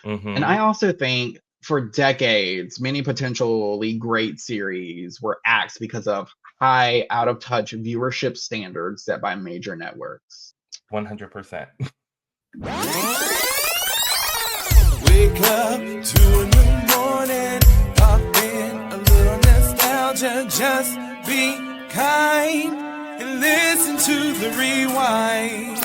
And I also think for decades, many potentially great series were axed because of high, out of touch viewership standards set by major networks. 100%. Wake up to a new morning, pop in a little nostalgia, just be kind and listen to the rewind.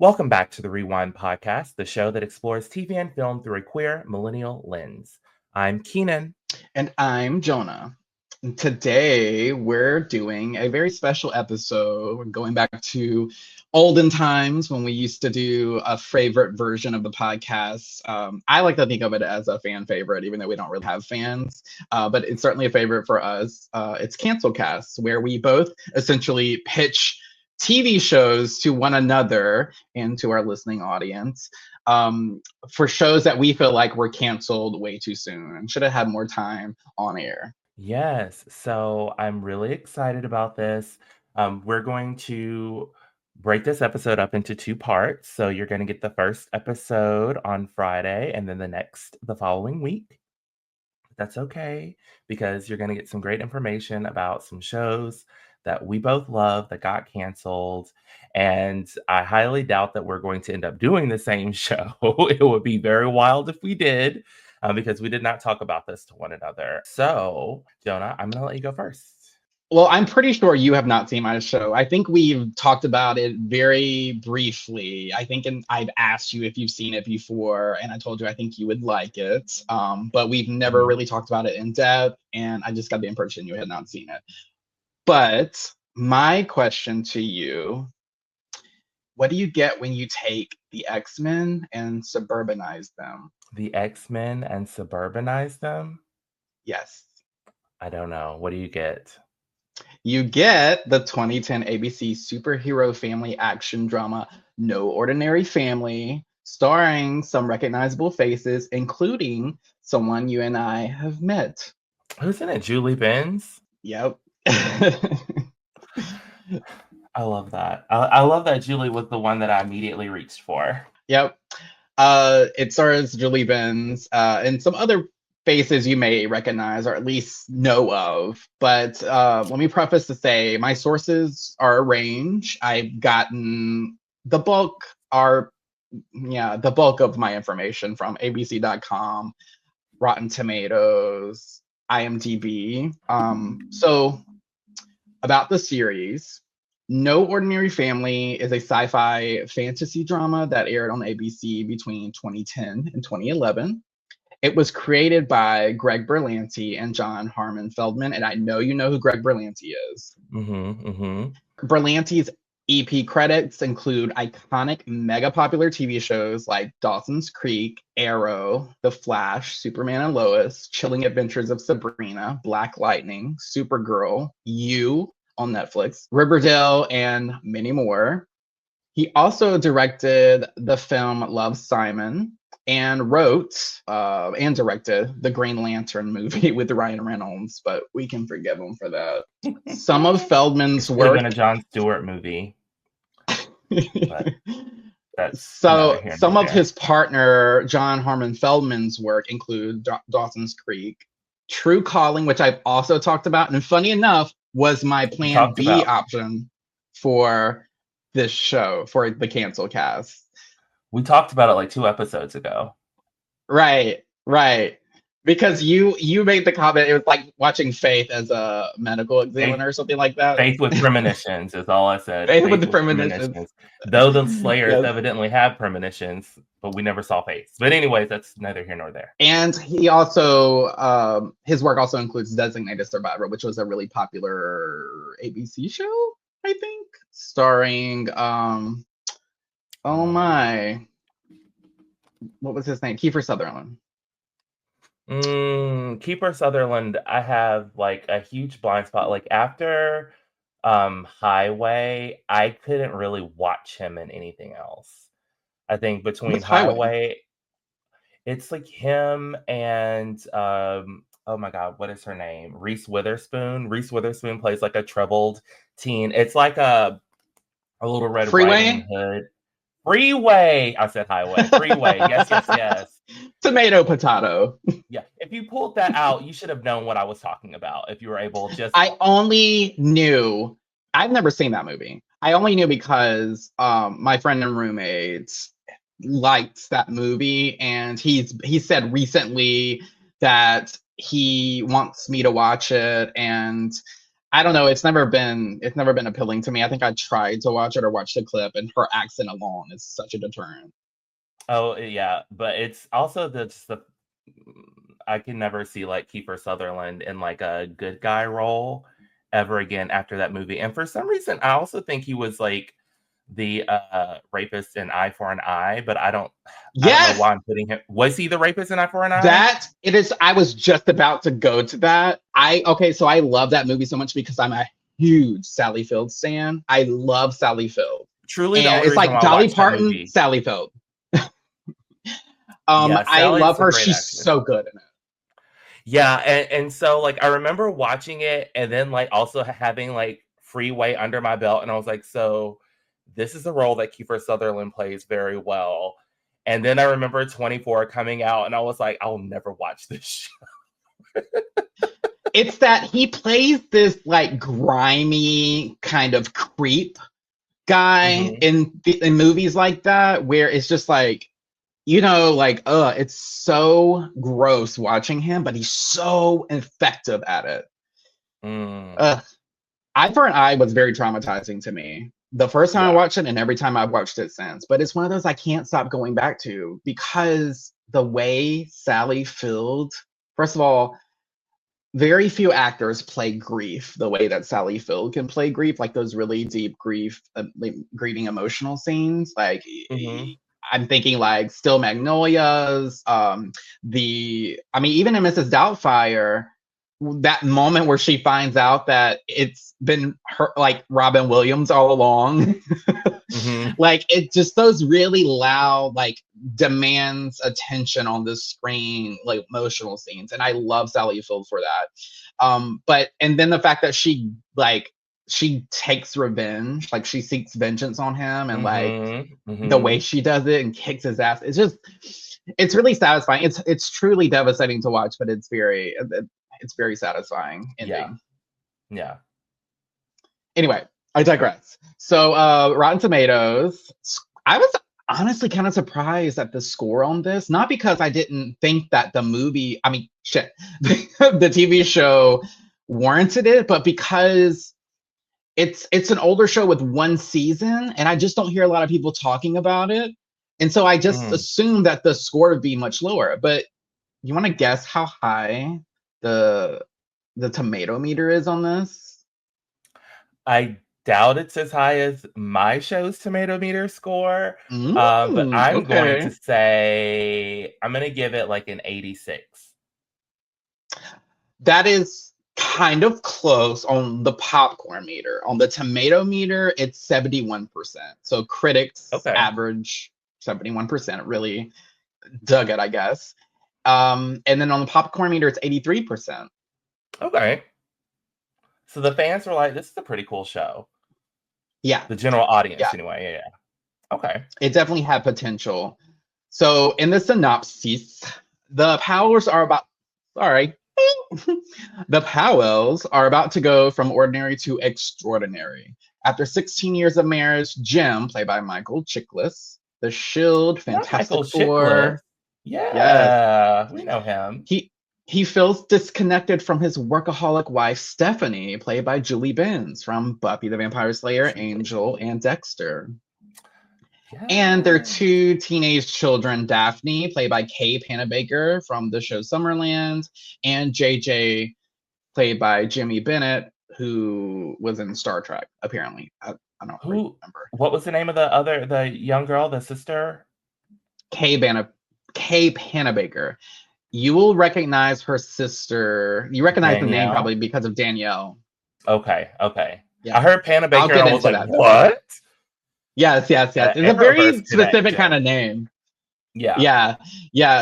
Welcome back to the Rewind Podcast, the show that explores TV and film through a queer millennial lens. I'm Keenan. And I'm Jonah. And today we're doing a very special episode. We're going back to olden times when we used to do a favorite version of the podcast. I like to think of it as a fan favorite, even though we don't really have fans, but it's certainly a favorite for us. It's Cancel Cast, where we both essentially pitch TV shows to one another and to our listening audience for shows that we feel like were canceled way too soon and should have had more time on air. Yes, so I'm really excited about this. We're going to break this episode up into two parts. So you're going to get the first episode on Friday and then the following week. That's okay, because you're going to get some great information about some shows that we both love that got canceled. And I highly doubt that we're going to end up doing the same show. It would be very wild if we did, because we did not talk about this to one another. So, Jonah, I'm going to let you go first. Well, I'm pretty sure you have not seen my show. I think we've talked about it very briefly. I've asked you if you've seen it before, and I told you I think you would like it. But we've never really talked about it in depth, and I just got the impression you had not seen it. But my question to you, what do you get when you take the X-Men and suburbanize them? The X-Men and suburbanize them? Yes. I don't know. What do you get? You get the 2010 ABC superhero family action drama No Ordinary Family, starring some recognizable faces, including someone you and I have met. Who's in it? Julie Benz? Yep. I love that. I love that Julie was the one that I immediately reached for. Yep. It stars Julie Benz and some other faces you may recognize or at least know of. But let me preface to say my sources are a range. I've gotten the bulk of my information from ABC.com, Rotten Tomatoes, IMDb. So about the series, No Ordinary Family is a sci-fi fantasy drama that aired on ABC between 2010 and 2011. It was created by Greg Berlanti and John Harmon Feldman, and I know you know who Greg Berlanti is. Berlanti's EP credits include iconic, mega popular TV shows like Dawson's Creek, Arrow, The Flash, Superman and Lois, Chilling Adventures of Sabrina, Black Lightning, Supergirl, You on Netflix, Riverdale, and many more. He also directed the film Love, Simon, and wrote and directed the Green Lantern movie with Ryan Reynolds, but we can forgive him for that. Some of Feldman's work... It's been a Jon Stewart movie. So some of his partner John Harmon Feldman's work include Dawson's Creek, True Calling, which I've also talked about, and funny enough, was my plan B option for this show, for the Cancel Cast. We talked about it like 2 episodes ago. Right. Because you made the comment, it was like watching Faith as a medical examiner or something like that. Faith with premonitions is all I said. Faith with the premonitions. Though the Slayers evidently have premonitions, but we never saw Faith. But anyways, that's neither here nor there. And he also, his work also includes Designated Survivor, which was a really popular ABC show, I think, starring, oh my, what was his name? Kiefer Sutherland. Kiefer Sutherland, I have like a huge blind spot. Like after Highway, I couldn't really watch him in anything else. I think between Highway, it's like him and oh my God, what is her name? Reese Witherspoon. Reese Witherspoon plays like a troubled teen. It's like a Little Red Riding Hood. Freeway. I said highway. Freeway. Yes, yes, yes. Tomato, potato. Yeah. If you pulled that out, you should have known what I was talking about. If you were able just. I only knew. I've never seen that movie. I only knew because my friend and roommates liked that movie, and he said recently that he wants me to watch it, and I don't know, it's never been appealing to me. I think I tried to watch it or watch the clip, and her accent alone is such a deterrent. Oh yeah, but it's also the I can never see like Kiefer Sutherland in like a good guy role ever again after that movie. And for some reason, I also think he was like the rapist in Eye for an Eye, but I don't know why I'm putting him. Was he the rapist in Eye for an Eye? That it is. I was just about to go to that. So I love that movie so much because I'm a huge Sally Field stan. I love Sally Field. Truly, and it's like Dolly Parton, Sally Field. I love her. She's so good in it. Yeah, and so like I remember watching it and then like also having like Freeway under my belt, and I was like, so this is a role that Kiefer Sutherland plays very well. And then I remember 24 coming out, and I was like, I'll never watch this show. It's that he plays this like grimy kind of creep guy in movies like that, where it's just like, you know, like, it's so gross watching him, but he's so effective at it. Eye for an Eye was very traumatizing to me the first time I watched it, and every time I've watched it since. But it's one of those I can't stop going back to, because the way Sally Field, first of all, very few actors play grief the way that Sally Field can play grief, like those really deep grief, grieving emotional scenes. Like, I'm thinking like Still Magnolias, even in Mrs. Doubtfire, that moment where she finds out that it's been her, like Robin Williams all along. Like, it just, those really loud, like, demands attention on the screen, like emotional scenes. And I love Sally Field for that. And then the fact that she takes revenge, like she seeks vengeance on him, and the way she does it and kicks his ass, it's really satisfying. It's truly devastating to watch, but it's very satisfying ending. Yeah. Anyway, I digress. So Rotten Tomatoes, I was honestly kind of surprised at the score on this, not because I didn't think that the TV show warranted it, but because it's an older show with one season, and I just don't hear a lot of people talking about it. And so I just assumed that the score would be much lower. But you want to guess how high the tomato meter is on this? I doubt it's as high as my show's tomato meter score. But I'm going to say, I'm going to give it like an 86. That is kind of close on the popcorn meter. On the tomato meter, it's 71%. So critics average 71%, really dug it, I guess. And then on the popcorn meter, it's 83%. Okay. So the fans were like, this is a pretty cool show. Yeah. The general audience, anyway. Yeah. Okay. It definitely had potential. So in the synopsis, the Powells are about to go from ordinary to extraordinary. After 16 years of marriage, Jim, played by Michael Chiklis, the Shield, Fantastic Four. Yeah, we know him. He feels disconnected from his workaholic wife, Stephanie, played by Julie Benz from Buffy the Vampire Slayer, Angel, and Dexter. Yeah. And their two teenage children, Daphne, played by Kay Panabaker from the show Summerland, and JJ, played by Jimmy Bennett, who was in Star Trek, apparently. I don't remember. What was the name of the young girl, the sister? Kay Panabaker. You will recognize her sister. You recognize Danielle. The name probably because of Danielle. Okay. Yeah. I heard Panabaker and I was like, what? Yes. It's a very specific kind of name. Yeah.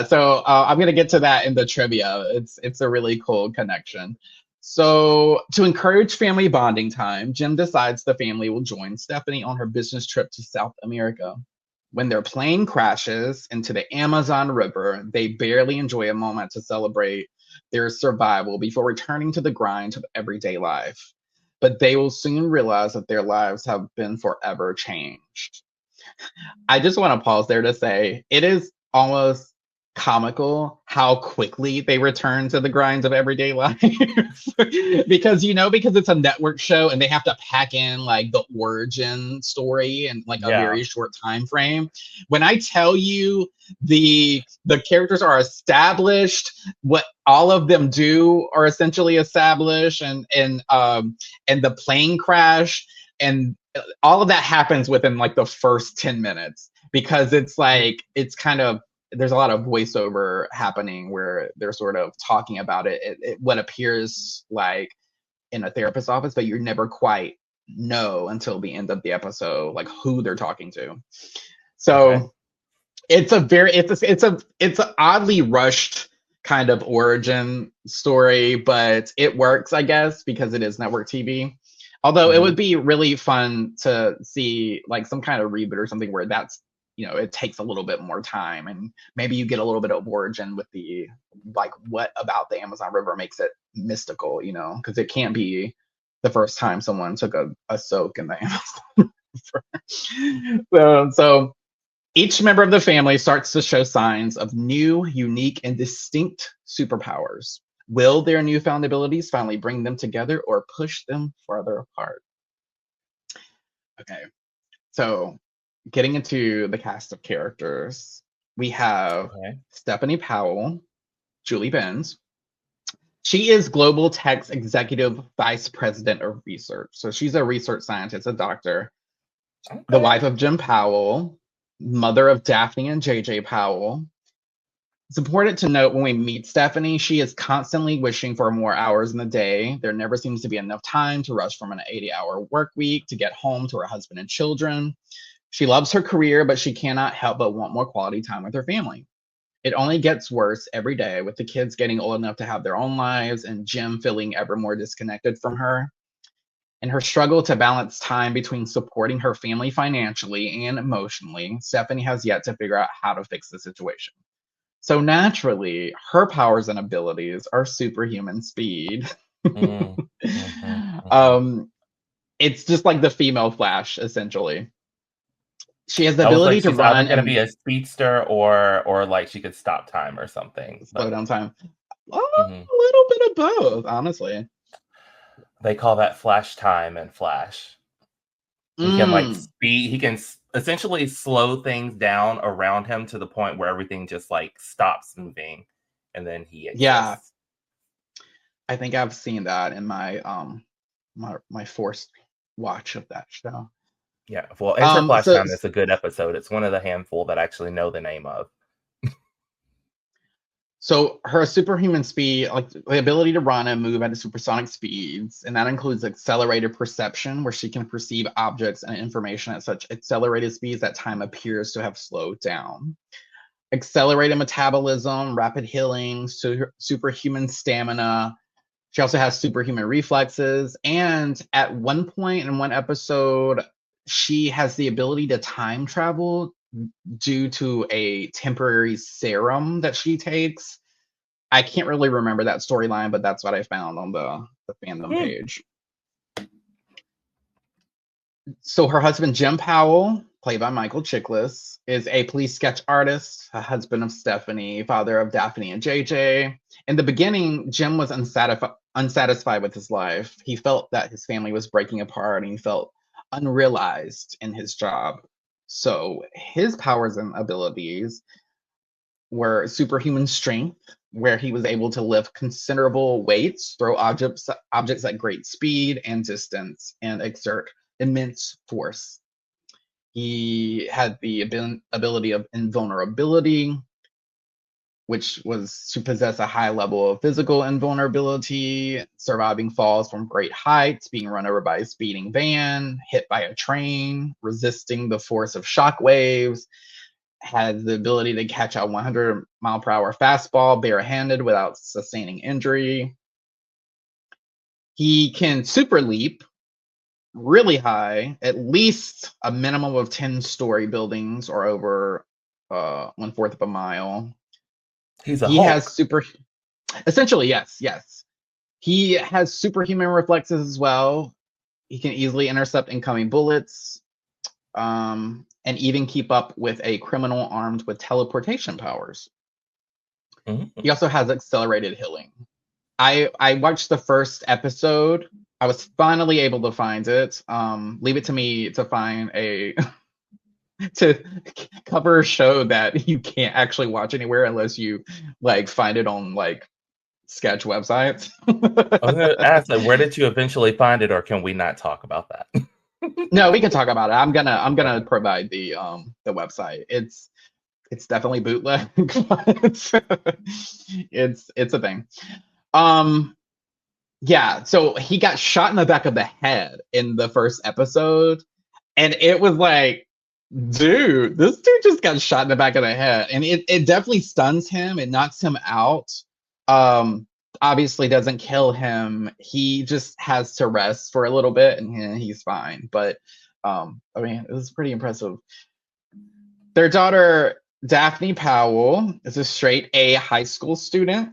So I'm going to get to that in the trivia. It's a really cool connection. So to encourage family bonding time, Jim decides the family will join Stephanie on her business trip to South America. When their plane crashes into the Amazon River, they barely enjoy a moment to celebrate their survival before returning to the grind of everyday life. But they will soon realize that their lives have been forever changed. I just want to pause there to say it is almost comical how quickly they return to the grinds of everyday life. Because because it's a network show and they have to pack in like the origin story in like a Yeah. very short time frame. When I tell you the characters are established, what all of them do are essentially established, and the plane crash and all of that happens within like the first 10 minutes, because it's like it's kind of, there's a lot of voiceover happening where they're sort of talking about it what appears like in a therapist's office, but you never quite know until the end of the episode like who they're talking to. So Okay. it's a very it's an oddly rushed kind of origin story, but it works, I guess, because it is network TV. Although it Mhm. would be really fun to see like some kind of reboot or something where that's, it takes a little bit more time, and maybe you get a little bit of origin with the, like, what about the Amazon River makes it mystical, because it can't be the first time someone took a soak in the Amazon River. So each member of the family starts to show signs of new, unique, and distinct superpowers. Will their newfound abilities finally bring them together or push them farther apart? Okay, so getting into the cast of characters, we have Okay. Stephanie Powell, Julie Benz. She is Global Tech's Executive Vice President of Research. So she's a research scientist, a doctor, the Okay. wife of Jim Powell, mother of Daphne and JJ Powell. It's important to note when we meet Stephanie, she is constantly wishing for more hours in the day. There never seems to be enough time to rush from an 80-hour work week to get home to her husband and children. She loves her career, but she cannot help but want more quality time with her family. It only gets worse every day, with the kids getting old enough to have their own lives and Jim feeling ever more disconnected from her. In her struggle to balance time between supporting her family financially and emotionally, Stephanie has yet to figure out how to fix the situation. So naturally, her powers and abilities are superhuman speed. Mm. Mhm. Mhm. It's just like the female Flash, essentially. She has the I was like, ability to she's either run gonna be and a speedster or like she could stop time or something. slow But down time. A mhm. little bit of both, honestly. They call that flash time in Flash. He can like Mm, speed. He can essentially slow things down around him to the point where everything just like stops moving, and then he yeah, exists. I think I've seen that in my my forced watch of that show. Yeah. Well, Enter Flash So Time is a good episode. It's one of the handful that I actually know the name of. So her superhuman speed, like the ability to run and move at supersonic speeds, and that includes accelerated perception, where she can perceive objects and information at such accelerated speeds that time appears to have slowed down. Accelerated metabolism, rapid healing, superhuman stamina. She also has superhuman reflexes, and at one point in one episode, she has the ability to time travel due to a temporary serum that she takes. I can't really remember that storyline, but that's what I found on the fandom Hmm. page. So her husband, Jim Powell, played by Michael Chiklis, is a police sketch artist, a husband of Stephanie, father of Daphne and JJ. In the beginning, Jim was unsatisfied with his life. He felt that his family was breaking apart and he felt unrealized in his job. So his powers and abilities were superhuman strength, where he was able to lift considerable weights, throw objects at great speed and distance, and exert immense force. He had the ability of invulnerability, which was to possess a high level of physical invulnerability, surviving falls from great heights, being run over by a speeding van, hit by a train, resisting the force of shock waves, had the ability to catch a 100-mile-per-hour fastball barehanded without sustaining injury. He can super leap, really high, at least a minimum of 10-story buildings or over 1/4 of a mile. He's a He has Hulk. essentially, yes. He has superhuman reflexes as well. He can easily intercept incoming bullets, and even keep up with a criminal armed with teleportation powers. He also has accelerated healing. I watched the first episode. I was finally able to find it. Leave it to me to find to cover a show that you can't actually watch anywhere unless you like find it on like sketch websites. I was gonna ask, like, where did you eventually find it, or can we not talk about that? No, we can talk about it. I'm gonna provide the website. It's definitely bootleg, but it's a thing. Yeah, so he got shot in the back of the head in the first episode, and it was like, dude, this dude just got shot in the back of the head, and it definitely stuns him. It knocks him out. Obviously doesn't kill him. He just has to rest for a little bit, and he's fine. But I mean, it was pretty impressive. Their daughter, Daphne Powell, is a straight A high school student.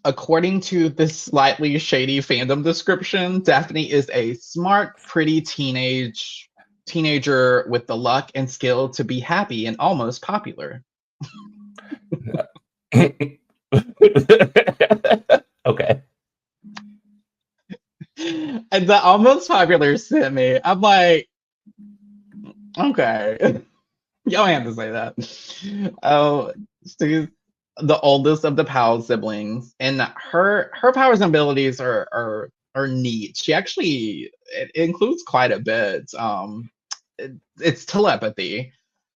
According to this slightly shady fandom description, Daphne is a smart, pretty teenager with the luck and skill to be happy and almost popular. Okay. And the almost popular sent me. I'm like, okay. Y'all have to say that. Oh, she's the oldest of the Powell siblings, and her powers and abilities are neat. She actually it includes quite a bit. It's telepathy,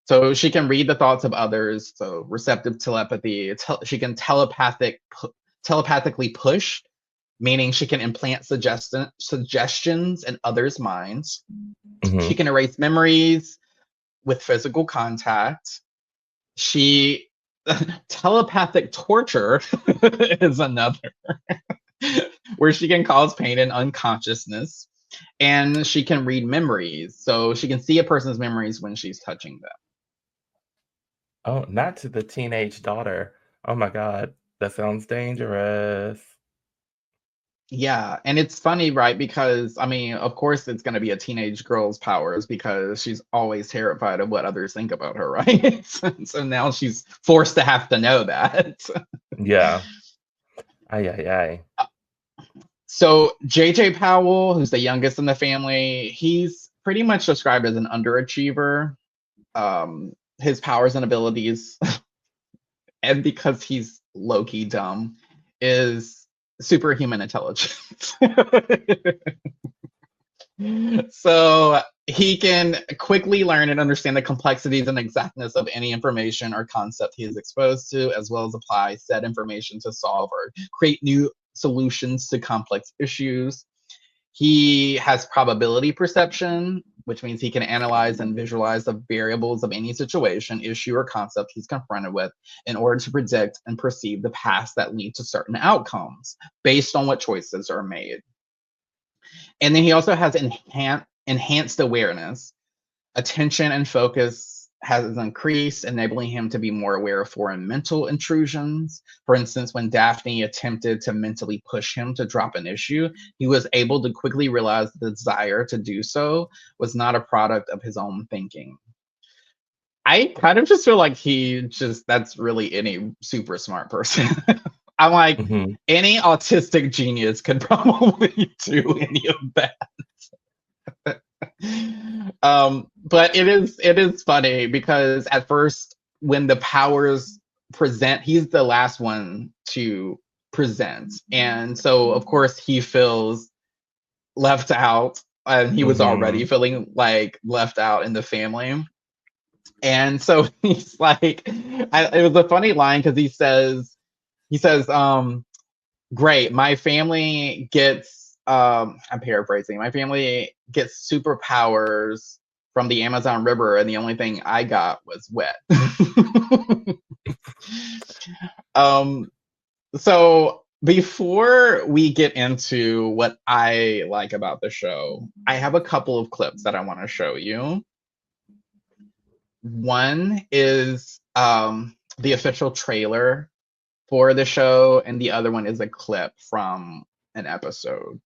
so she can read the thoughts of others. So receptive telepathy. She can telepathically push, meaning she can implant suggestions in others' minds. She can erase memories with physical contact. She telepathic torture is another, where she can cause pain and unconsciousness, and she can read memories, so she can see a person's memories when she's touching them. Oh, not to the teenage daughter. Oh my God, that sounds dangerous. Yeah, and it's funny, right? Because I mean, of course, it's going to be a teenage girl's powers because she's always terrified of what others think about her, right? So now she's forced to have to know that. Yeah. Ay, ay, ay. So JJ Powell, who's the youngest in the family, he's pretty much described as an underachiever. His powers and abilities, and because he's low-key dumb, is superhuman intelligence. So he can quickly learn and understand the complexities and exactness of any information or concept he is exposed to, as well as apply said information to solve or create new solutions to complex issues. He has probability perception, which means he can analyze and visualize the variables of any situation, issue, or concept he's confronted with in order to predict and perceive the paths that lead to certain outcomes based on what choices are made. And then he also has enhanced awareness. Attention and focus has increased, enabling him to be more aware of foreign mental intrusions. For instance, when Daphne attempted to mentally push him to drop an issue, he was able to quickly realize the desire to do so was not a product of his own thinking. I kind of just feel like that's really any super smart person. I'm like, any autistic genius could probably do any of that. But it is funny because at first when the powers present, he's the last one to present, and so of course he feels left out, and he was already feeling like left out in the family. And so he's like, it was a funny line because he says great, my family gets I'm paraphrasing, my family gets superpowers from the Amazon River, and the only thing I got was wet. So Before we get into what I like about the show, I have a couple of clips that I want to show you. One is the official trailer for the show, and the other one is a clip from an episode.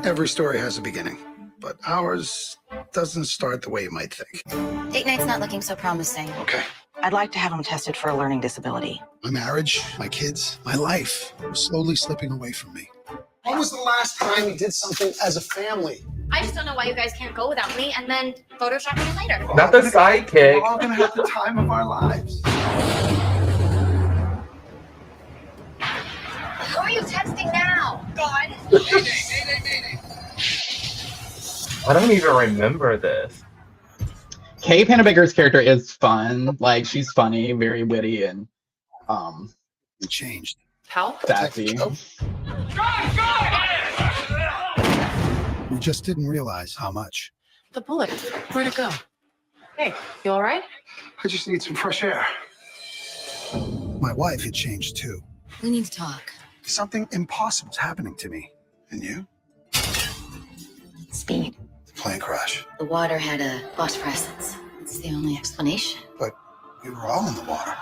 Every story has a beginning, but ours doesn't start the way you might think. Date night's not looking so promising. Okay. I'd like to have him tested for a learning disability. My marriage, my kids, my life are slowly slipping away from me. When was the last time we did something as a family? I just don't know why you guys can't go without me and then Photoshop me later. Not the sidekick. We're all gonna have the time of our lives. Who are you texting now? God. Mayday. I don't even remember this. Kay Panabaker's character is fun. Like, she's funny, very witty, and It changed. Help? sassy. We just didn't realize how much. The bullet. Where'd it go? Hey, you all right? I just need some fresh air. My wife had changed too. We need to talk. Something impossible's happening to me. And you? Speed. Plane crash. The water had a phosphorescence. It's the only explanation. But we were all in the water.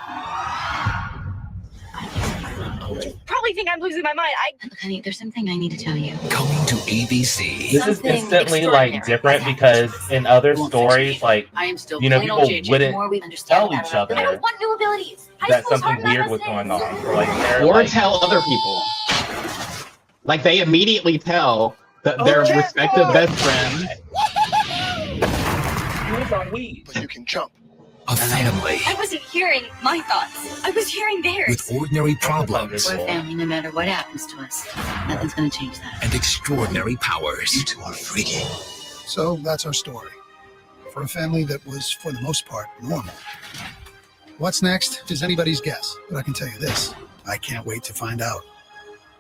Probably think I'm losing my mind. Look, honey, there's something I need to tell you. Coming to ABC. This is Something instantly like extraordinary different has because happened. in other Won't stories, fix like I am still you know, plain people old JJ. wouldn't The more we understand tell about each our other abilities. I don't want new abilities. High that school's something hard weird was lessons. going on. Like, they're Or like, tell other people. Like, they immediately tell their yeah, respective boy. best friends. "Who's on weed?" But you can jump. A family I wasn't hearing my thoughts. I was hearing theirs. with ordinary problems We're a family no matter what happens to us. Nothing's gonna change that. and extraordinary powers. You two are freaky. So that's our story. For a family that was, for the most part, normal. What's next is anybody's guess, but I can tell you this. I can't wait to find out.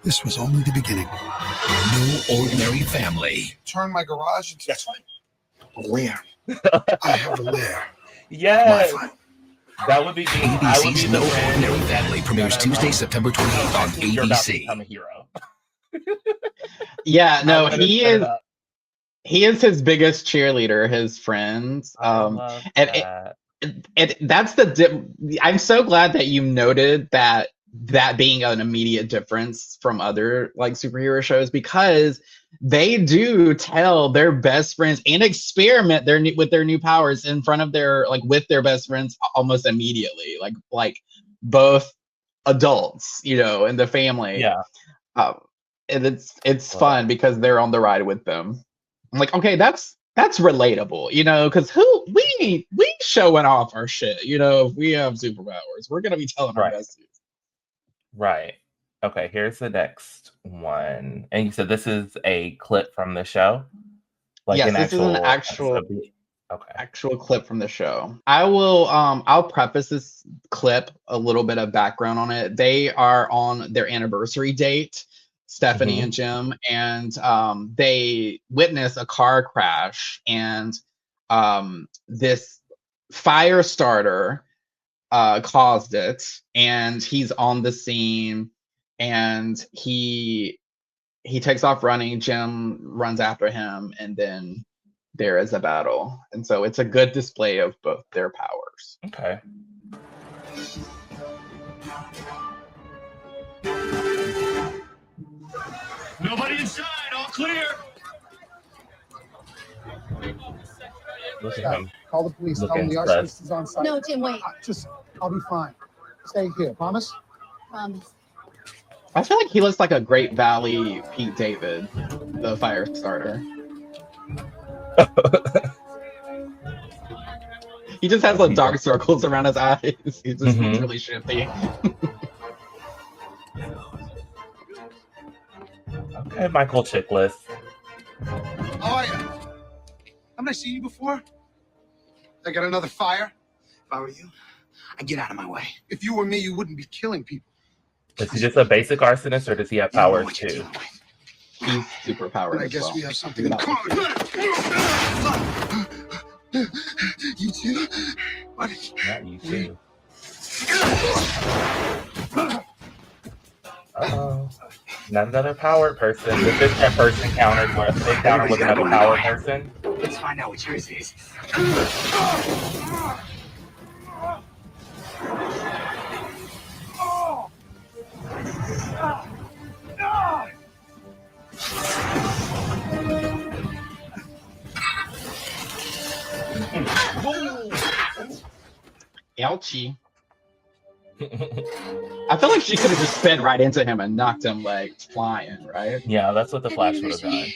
This was only the beginning. No ordinary family. Turn my garage into a lair. I have a lair. My Yes, flat. that would be me. I would be ABC's the No friend Ordinary Family premieres Tuesday, September 28th on You're about to ABC. become a hero. Yeah, no, I would've he set it is. up. He is his biggest cheerleader. His friends. I love and that. that's I'm so glad that you noted that being an immediate difference from other like superhero shows, because they do tell their best friends and experiment with their new powers in front of with their best friends almost immediately, like both adults, in the family. Yeah. And it's fun because they're on the ride with them. I'm like, okay, that's relatable, because we showing off our shit, if we have superpowers, we're gonna be telling our Right. besties. Right. Okay, here's the next one. And you said this is a clip from the show? Like Yes, an this is an actual actual Okay. actual clip from the show. I'll preface this clip a little bit of background on it. They are on their anniversary date, Stephanie Mhm. and Jim, and they witness a car crash, and this fire starter caused it, and he's on the scene, and he takes off running. Jim runs after him, and then there is a battle, and so it's a good display of both their powers. Okay. Nobody inside, all clear. Look at him. Call the police. Tell them the arsonist is on site. No, Jim, wait. I'll be fine. Stay here. Promise? I feel like he looks like a Great Valley Pete David, the fire starter. He just has like dark circles around his eyes. He's just Mhm. really shifty. Okay, Michael Chiklis. How are you? Haven't I seen you before? I got another fire. If I were you, I'd get out of my way. If you were me, you wouldn't be killing people. Is he just a basic arsonist or does he have You know powers what you're too? dealing with. He's super powered But I as guess well. we have something in Figure common. You too? What? Not you too. Uh-oh. Not another powered person. This is their first encounter where they encounter with another powered person. Let's find out what yours is. Ouchie. I feel like she could have just sped right into him and knocked him like flying, right? Yeah, that's what the Flash would have done.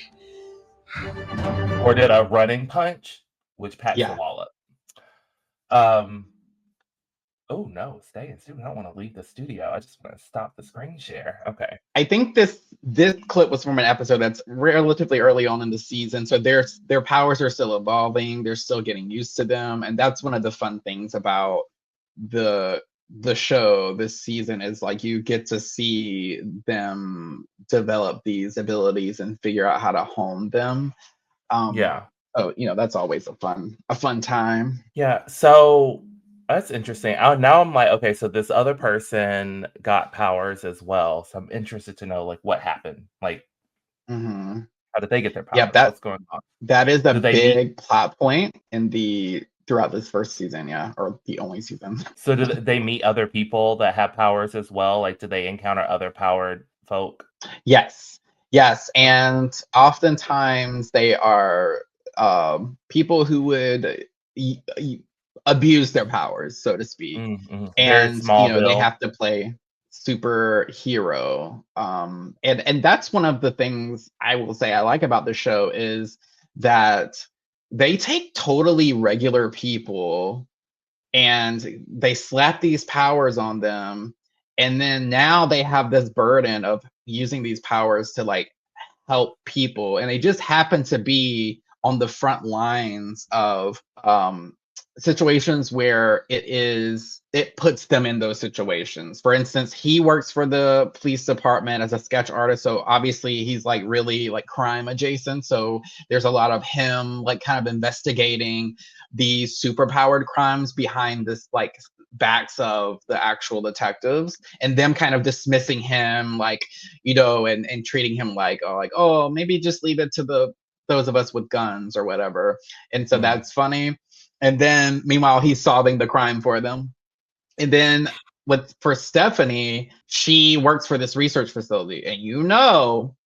Or did a running punch, which pats the wall up. Oh no, stay in studio. I don't want to leave the studio. I just want to stop the screen share. Okay. I think this clip was from an episode that's relatively early on in the season, so their powers are still evolving. They're still getting used to them, and that's one of the fun things about the show this season is like you get to see them develop these abilities and figure out how to hone them. Yeah. Oh, that's always a fun time. Yeah. So that's interesting. Now I'm like, okay, so this other person got powers as well. So I'm interested to know like what happened. Like, Mm-hmm. how did they get their powers? Yeah, What's going on? That is a Do they big plot point throughout this first season, or the only season. So do they meet other people that have powers as well? Like, do they encounter other powered folk? Yes, and oftentimes they are people who would abuse their powers, so to speak, Mm-hmm. and they have to play superhero. And that's one of the things I will say I like about the show is that they take totally regular people and they slap these powers on them, and then now they have this burden of using these powers to like help people, and they just happen to be on the front lines of situations where it puts them in those situations. For instance, he works for the police department as a sketch artist, so obviously he's like really like crime adjacent, so there's a lot of him like kind of investigating these superpowered crimes behind this like backs of the actual detectives, and them kind of dismissing him like and treating him like oh maybe just leave it to those of us with guns or whatever. And so that's funny. And then meanwhile he's solving the crime for them. And then for Stephanie, she works for this research facility, and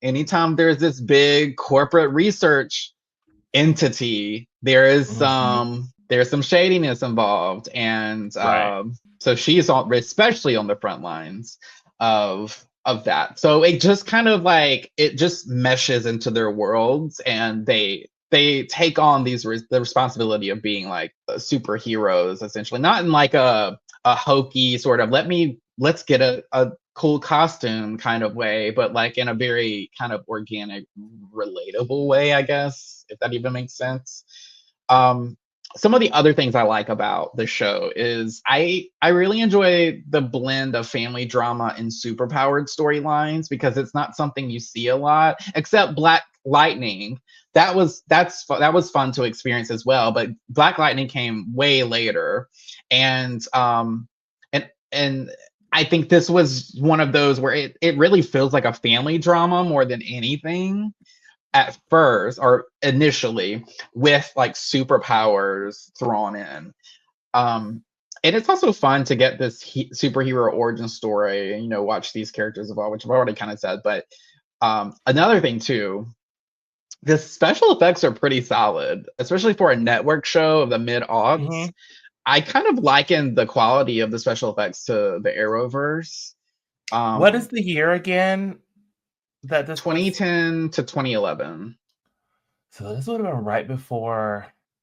anytime there's this big corporate research entity, there is there's some shadiness involved, and so she's especially on the front lines of that. So it just kind of like it just meshes into their worlds, and they take on the responsibility of being like superheroes, essentially, not in like a hokey sort of let's get a cool costume kind of way, but like in a very kind of organic, relatable way, I guess, if that even makes sense. Some of the other things I like about the show is I really enjoy the blend of family drama and superpowered storylines, because it's not something you see a lot, except Black Lightning. That was fun to experience as well, but Black Lightning came way later, and I think this was one of those where it really feels like a family drama more than anything at first, or initially, with like superpowers thrown in. And it's also fun to get this superhero origin story and watch these characters evolve, which I've already kind of said. But another thing too, the special effects are pretty solid, especially for a network show of the mid-aughts. Mm-hmm. I kind of liken the quality of the special effects to the Arrowverse. What is the year again? That 2010 to 2011. So this would have been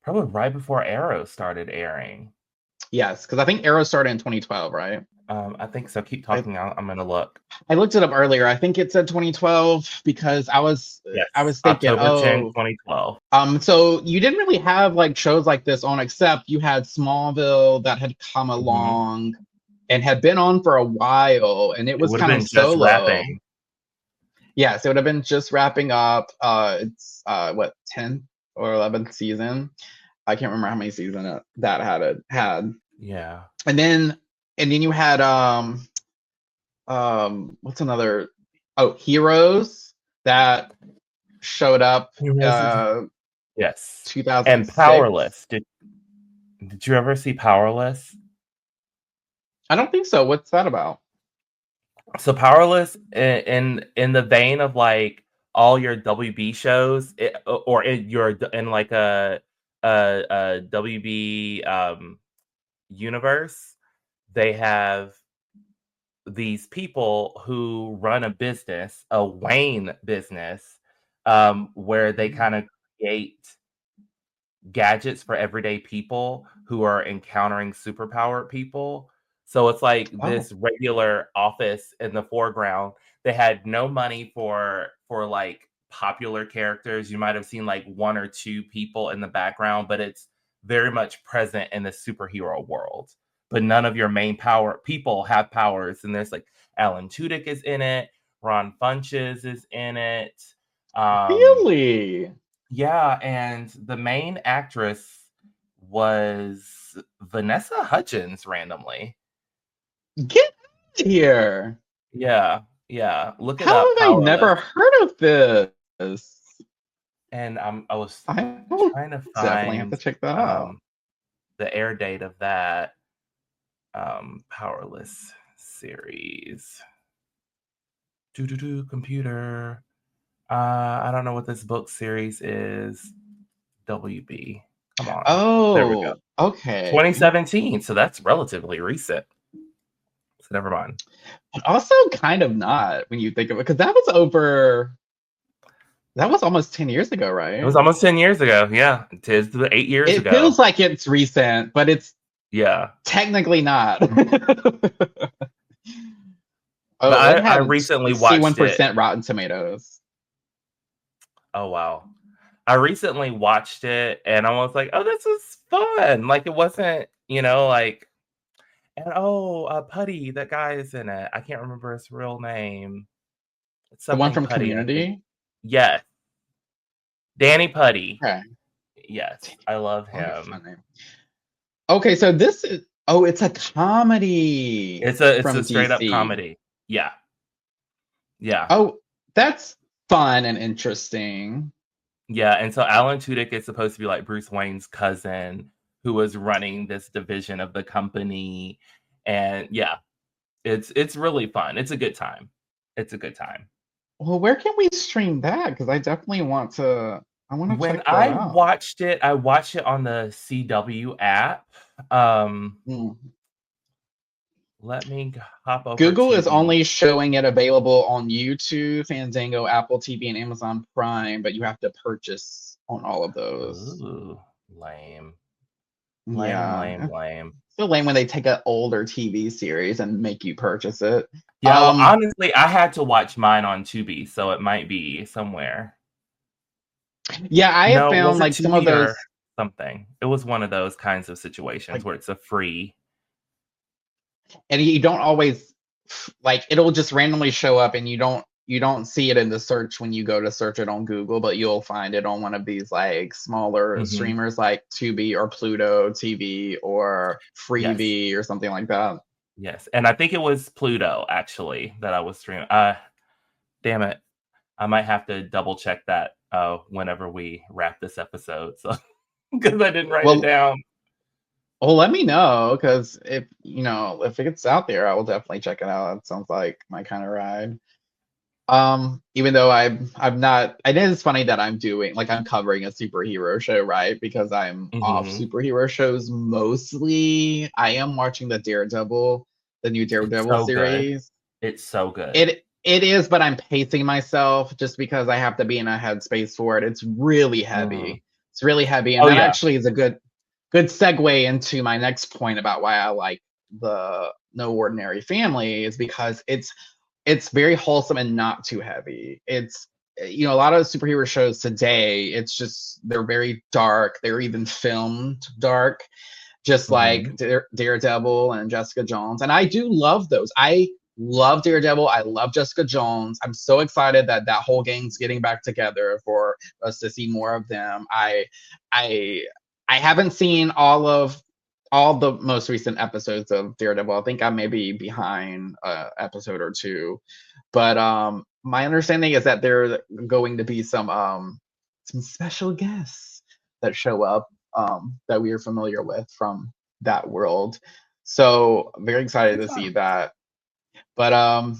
probably right before Arrow started airing. Yes, because I think Arrow started in 2012, right? I think so. Keep talking. I'm gonna look. I looked it up earlier. I think it said 2012 because I was thinking, October 10, 2012. So you didn't really have like shows like this on, except you had Smallville that had come along and had been on for a while, and it was kind of solo. Wrapping. Yes, it would have been just wrapping up. It's 10th or 11th season. I can't remember how many seasons that had. Yeah. And then you had what's another Heroes that showed up Yes. And 2006. Powerless. Did you ever see Powerless? I don't think so. What's that about? So Powerless, in the vein of like all your WB shows, or in like a WB universe, they have these people who run a business, a Wayne business, where they kind of create gadgets for everyday people who are encountering superpowered people. So it's like Oh, this regular office in the foreground. They had no money for like popular characters. You might have seen like one or two people in the background, but it's very much present in the superhero world. But none of your main power people have powers. And there's like Alan Tudyk is in it, Ron Funches is in it. really? Yeah, and the main actress was Vanessa Hudgens randomly. Get out of here. Yeah, yeah. Look it How up, have I never Powerless. heard of this? And I was I will trying to definitely have to find check that out. the air date of that Powerless series. Computer. I don't know what this book series is. WB. Come on. There we go. Oh, okay. 2017. So that's relatively recent. So never mind. But also kind of not when you think of it, because that was almost 10 years ago, right? It was almost 10 years ago. Yeah. It is 8 years It ago. feels like it's recent, but it's Yeah. technically not. But it I had recently watched 61% Rotten Tomatoes. Oh, wow. I recently watched it and I was like, oh, this is fun. Like, it wasn't, like, and Putty, that guy is in it. I can't remember his real name. It's The one something from Putty, I think. Community? Yes. Danny Putty. Okay. Yes. I love Wonderful him. name. Okay, so this is it's a comedy. It's a from straight up DC. comedy. Yeah. Yeah. Oh, that's fun and interesting. Yeah, and so Alan Tudyk is supposed to be like Bruce Wayne's cousin who was running this division of the company. And yeah, it's really fun. It's a good time. It's a good time. Well, where can we stream that? Because I definitely want to. I want to When check that I out. watched it on the CW app. Let me hop over. Google is only showing it available on YouTube, Fandango, Apple TV, and Amazon Prime, but you have to purchase on all of those. Ooh, lame. Yeah. Lame. So lame when they take an older TV series and make you purchase it. Yeah, well, honestly, I had to watch mine on Tubi, so it might be somewhere. Yeah, I have found like some of those something. It was one of those kinds of situations where it's a free. And you don't always like it'll just randomly show up and you don't see it in the search when you go to search it on Google, but you'll find it on one of these like smaller streamers like Tubi or Pluto TV or Freevee or something like that. Yes, and I think it was Pluto actually that I was streaming. Damn it. I might have to double check that whenever we wrap this episode. So because I didn't write it down. Well, let me know, because if it gets out there, I will definitely check it out. It sounds like my kind of ride. Even though I'm not, it is funny that I'm covering a superhero show, right? Because I'm off superhero shows mostly. I am watching the new Daredevil series. It's so good. It is, but I'm pacing myself just because I have to be in a headspace for it. It's really heavy. It's really heavy, and that actually is a good segue into my next point about why I like the No Ordinary Family, is because it's very wholesome and not too heavy. It's a lot of superhero shows today, it's just they're very dark. They're even filmed dark, just like Daredevil and Jessica Jones. And I do love those. I love Daredevil. I love Jessica Jones. I'm so excited that whole gang's getting back together for us to see more of them. I haven't seen all of all the most recent episodes of Daredevil. I think I may be behind episode or two, but my understanding is that there are going to be some special guests that show up that we are familiar with from that world. So I'm very excited to see that. But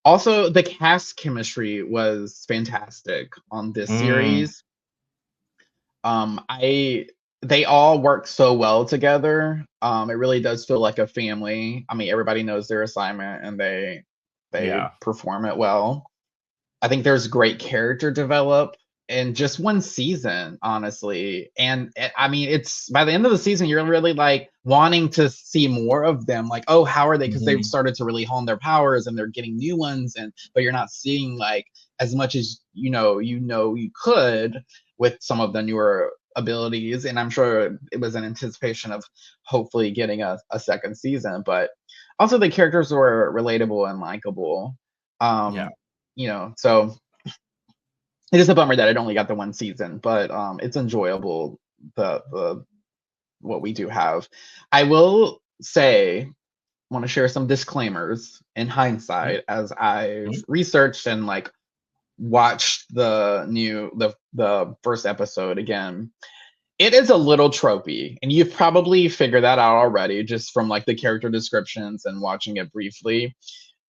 also the cast chemistry was fantastic on this series. They all work so well together. It really does feel like a family. I mean, everybody knows their assignment and they perform it well. I think there's great character develop in just one season, honestly. And I mean, it's by the end of the season, you're really like wanting to see more of them. Like, oh, how are they? Because they've started to really hone their powers and they're getting new ones, but you're not seeing like as much as you could with some of the newer abilities. And I'm sure it was an anticipation of hopefully getting a second season, but also the characters were relatable and likable. So it is a bummer that it only got the one season, but it's enjoyable, the what we do have. I will say, want to share some disclaimers in hindsight as I've researched and like watched the first episode again. It is a little tropey, and you've probably figured that out already just from like the character descriptions and watching it briefly.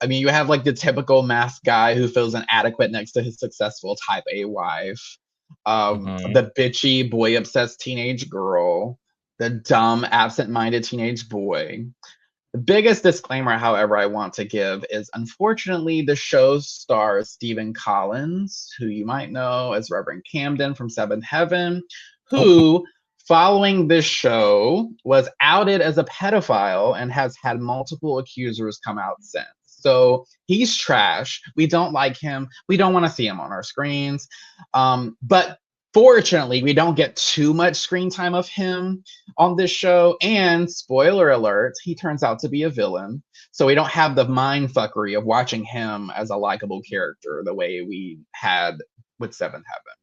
I mean, you have like the typical masked guy who feels inadequate next to his successful type A wife, the bitchy boy obsessed teenage girl, the dumb absent-minded teenage boy. The biggest disclaimer, however, I want to give is, unfortunately, the show stars Stephen Collins, who you might know as Reverend Camden from Seventh Heaven, who, following this show, was outed as a pedophile and has had multiple accusers come out since. So he's trash. We don't like him. We don't want to see him on our screens. But fortunately, we don't get too much screen time of him on this show. And spoiler alert, he turns out to be a villain. So we don't have the mind fuckery of watching him as a likable character the way we had with Seventh Heaven.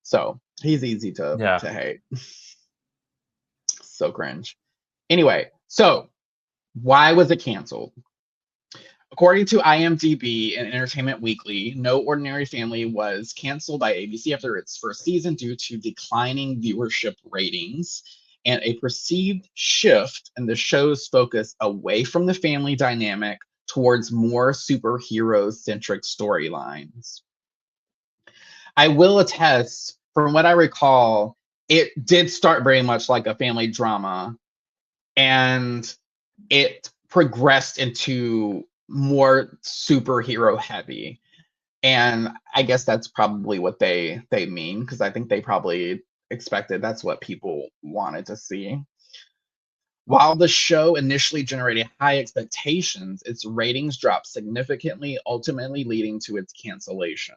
So he's easy to hate. So cringe. Anyway, so why was it canceled? According to IMDb and Entertainment Weekly, No Ordinary Family was canceled by ABC after its first season due to declining viewership ratings and a perceived shift in the show's focus away from the family dynamic towards more superhero-centric storylines. I will attest, from what I recall, it did start very much like a family drama, and it progressed into more superhero heavy. And I guess that's probably what they mean, because I think they probably expected that's what people wanted to see. While the show initially generated high expectations, its ratings dropped significantly, ultimately leading to its cancellation.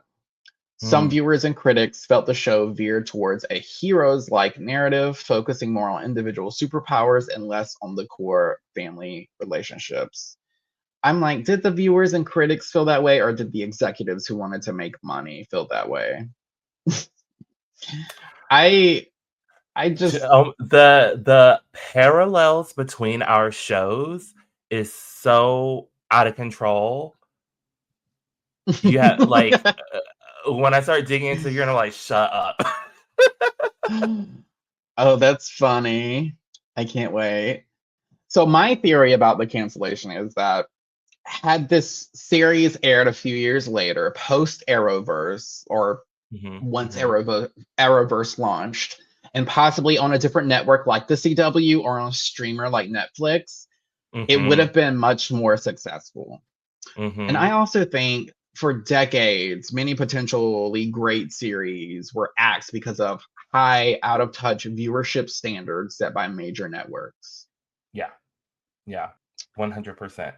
Some viewers and critics felt the show veered towards a heroes-like narrative, focusing more on individual superpowers and less on the core family relationships. I'm like, did the viewers and critics feel that way, or did the executives who wanted to make money feel that way? I just the parallels between our shows is so out of control. Yeah, like when I start digging into it, you're gonna like shut up. Oh, that's funny. I can't wait. So my theory about the cancellation is that had this series aired a few years later, post Arrowverse, or once Arrowverse launched, and possibly on a different network like the CW or on a streamer like Netflix, it would have been much more successful. And I also think for decades, many potentially great series were axed because of high, out of touch viewership standards set by major networks. Yeah, 100%.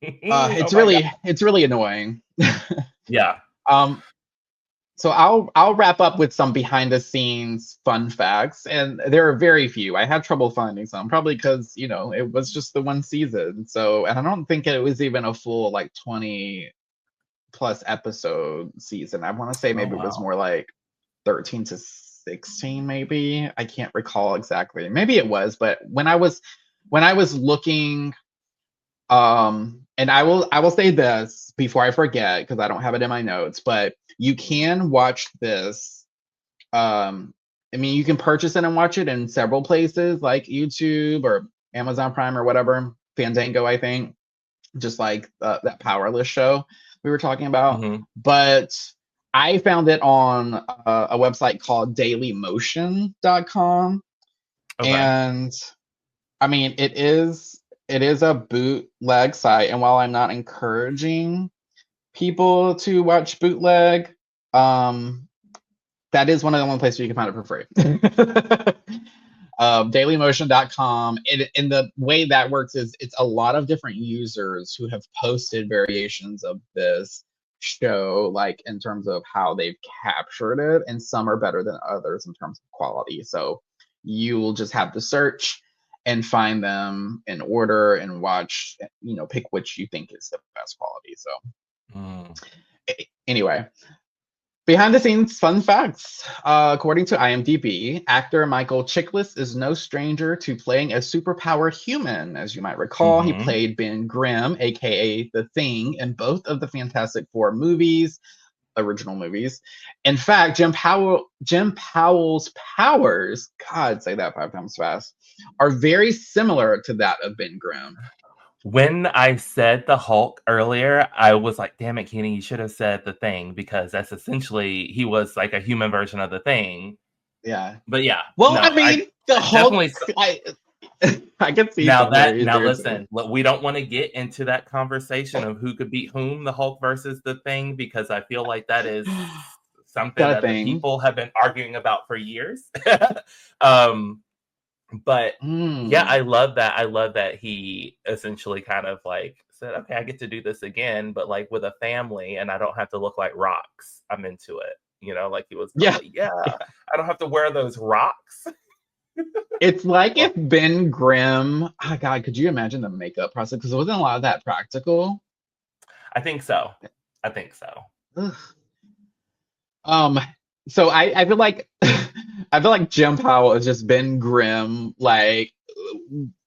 It's really annoying. Yeah. So I'll wrap up with some behind the scenes fun facts, and there are very few. I had trouble finding some, probably because it was just the one season. So, and I don't think it was even a full like 20 plus episode season. I want to say maybe it was more like 13 to 2016, maybe. I can't recall exactly. Maybe it was, but when I was looking, and I will say this before I forget because I don't have it in my notes, but you can watch this. I mean, you can purchase it and watch it in several places like YouTube or Amazon Prime or whatever, Fandango, I think, just like that Powerless show we were talking about. Hmm. But I found it on a website called dailymotion.com. Okay. And I mean, it is a bootleg site. And while I'm not encouraging people to watch bootleg, that is one of the only places you can find it for free. Dailymotion.com. And the way that works is it's a lot of different users who have posted variations of this show, like in terms of how they've captured it, and some are better than others in terms of quality. So you will just have to search and find them in order and watch, pick which you think is the best quality. So anyway, behind the scenes fun facts. According to IMDb, actor Michael Chiklis is no stranger to playing a superpower human. As you might recall, he played Ben Grimm, aka The Thing, in both of the Fantastic Four movies, original movies. In fact, Jim Powell's powers, God, say that 5 times fast, are very similar to that of Ben Grimm. When I said the Hulk earlier, I was like, damn it, Kenny, you should have said The Thing, because that's essentially, he was like a human version of The Thing. Yeah. But yeah. Well, no, I mean, the Hulk, I can see now that. Now listen, we don't want to get into that conversation of who could beat whom, the Hulk versus The Thing, because I feel like that is something that the people have been arguing about for years. But yeah, I love that. I love that he essentially kind of like said, okay, I get to do this again, but like with a family, and I don't have to look like rocks. I'm into it. Like he was like, I don't have to wear those rocks. It's like if Ben Grimm, oh God, could you imagine the makeup process? Because it wasn't a lot of that practical. I think so. Ugh. So I feel like Jim Powell is just Ben Grimm, like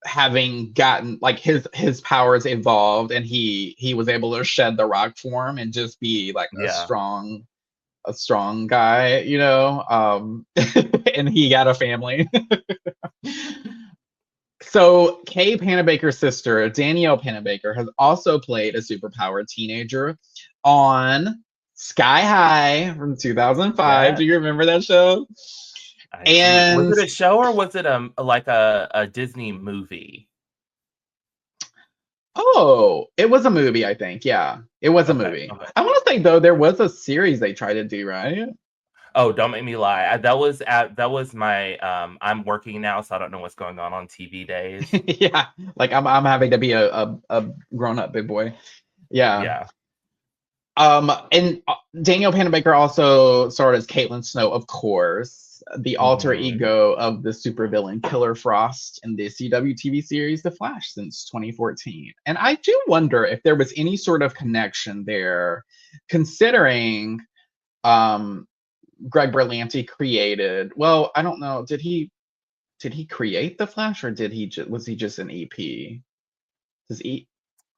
having gotten like his powers evolved, and he was able to shed the rock form and just be like a strong guy, and he got a family. So Kay Panabaker's sister, Danielle Panabaker, has also played a superpowered teenager on Sky High from 2005. Do you remember that show? Was it a show or was it like a Disney movie? Oh, it was a movie, I think. Yeah, it was a movie. Okay. I want to say though there was a series they tried to do, right? Oh, don't make me lie. That was my I'm working now, so I don't know what's going on TV days. Yeah, like I'm having to be a grown up big boy. Yeah. And Danielle Panabaker also starred as Caitlin Snow, of course, the alter ego of the supervillain Killer Frost in the CW TV series The Flash since 2014. And I do wonder if there was any sort of connection there, considering Greg Berlanti created. Well, I don't know. Did he create The Flash, or was he just an EP?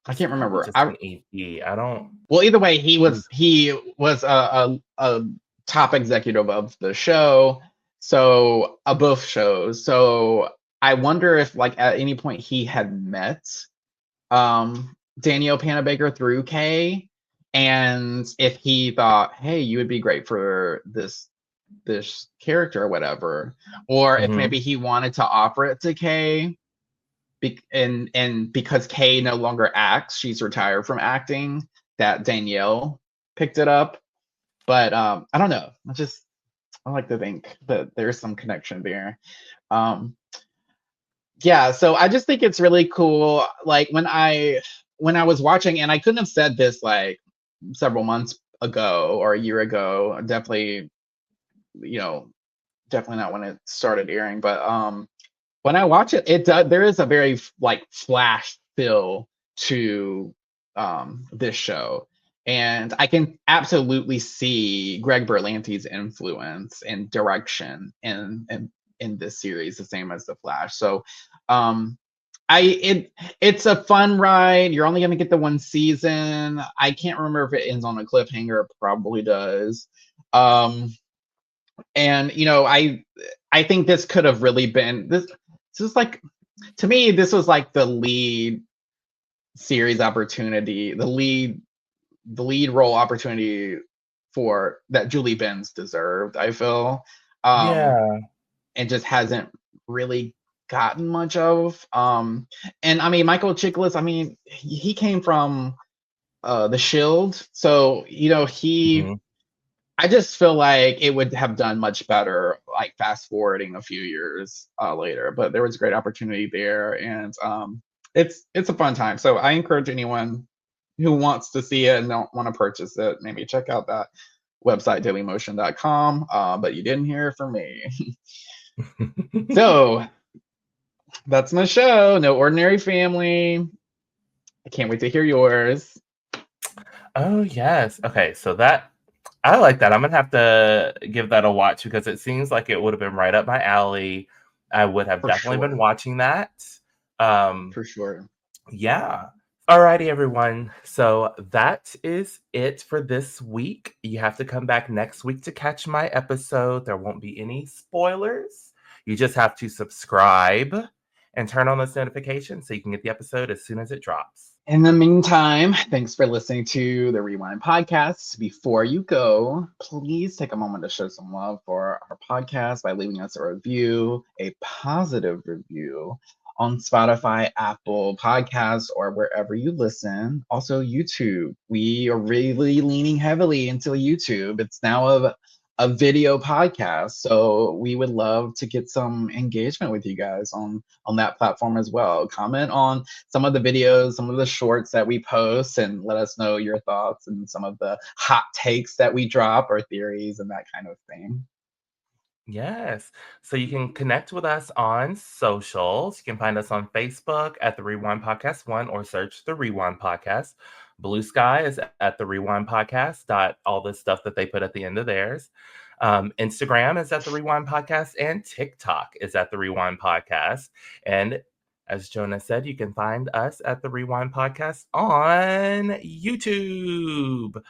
I can't remember. An EP. I don't. Well, either way, he was a top executive of the show, so both shows. So I wonder if, like, at any point he had met Danielle Panabaker through Kay, and if he thought, hey, you would be great for this character or whatever, or if maybe he wanted to offer it to Kay. And because Kay no longer acts, she's retired from acting, that Danielle picked it up. But I don't know. I like to think that there's some connection there. Yeah, so I just think it's really cool. Like when I was watching, and I couldn't have said this like several months ago or a year ago, definitely not when it started airing, but when I watch it, there is a very like Flash feel to this show. And I can absolutely see Greg Berlanti's influence and direction in this series, the same as The Flash. So it's a fun ride. You're only going to get the one season. I can't remember if it ends on a cliffhanger. It probably does. And I think this could have really been this is like, to me, this was like the lead series opportunity, the lead role opportunity for that Julie Benz deserved, I feel. Yeah. And just hasn't really gotten much of. And I mean, Michael Chiklis, I mean, he came from The Shield, so Mhm. I just feel like it would have done much better, like fast forwarding a few years later. But there was a great opportunity there, and it's a fun time. So I encourage anyone who wants to see it and don't want to purchase it, maybe check out that website, dailymotion.com. But you didn't hear it from me. So that's my show, No Ordinary Family. I can't wait to hear yours. Oh, yes. Okay, so I like that. I'm going to have to give that a watch because it seems like it would have been right up my alley. I would have For definitely been sure. watching that. For sure. Yeah. Alrighty, everyone. So that is it for this week. You have to come back next week to catch my episode. There won't be any spoilers. You just have to subscribe and turn on those notifications so you can get the episode as soon as it drops. In the meantime, thanks for listening to the Rewind podcast. Before you go, please take a moment to show some love for our podcast by leaving us a review, a positive review on Spotify, Apple Podcasts, or wherever you listen. Also, YouTube. We are really leaning heavily into YouTube. It's now a video podcast, so we would love to get some engagement with you guys on that platform as well. Comment on some of the videos, some of the shorts that we post, and let us know your thoughts and some of the hot takes that we drop or theories and that kind of thing. Yes. So you can connect with us on socials. You can find us on Facebook at The Rewind Podcast 1 or search The Rewind Podcast. Blue Sky is at The Rewind Podcast. All the stuff that they put at the end of theirs. Instagram is at The Rewind Podcast, and TikTok is at The Rewind Podcast. And as Jonah said, you can find us at The Rewind Podcast on YouTube.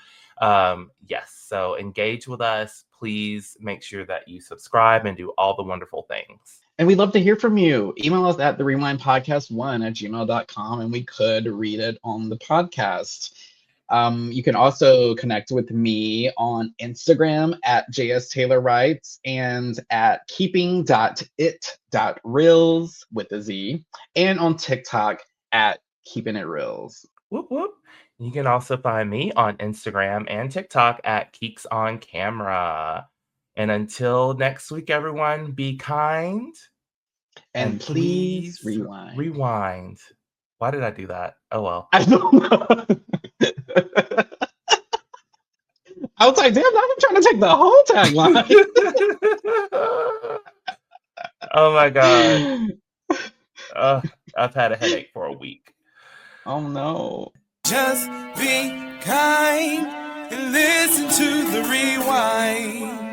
Yes, so engage with us. Please make sure that you subscribe and do all the wonderful things. And we'd love to hear from you. Email us at therewindpodcast1@gmail.com, and we could read it on the podcast. You can also connect with me on Instagram at JSTaylorWrites and at keeping.it.reels with a Z, and on TikTok at keepingitreels. Whoop, whoop. You can also find me on Instagram and TikTok at Keeks on Camera. And until next week, everyone, be kind. And please rewind. Rewind. Why did I do that? Oh, well. I don't know. I was like, damn, I'm trying to take the whole tagline. Oh, my God. I've had a headache for a week. Oh, no. Just be kind and listen to the rewind.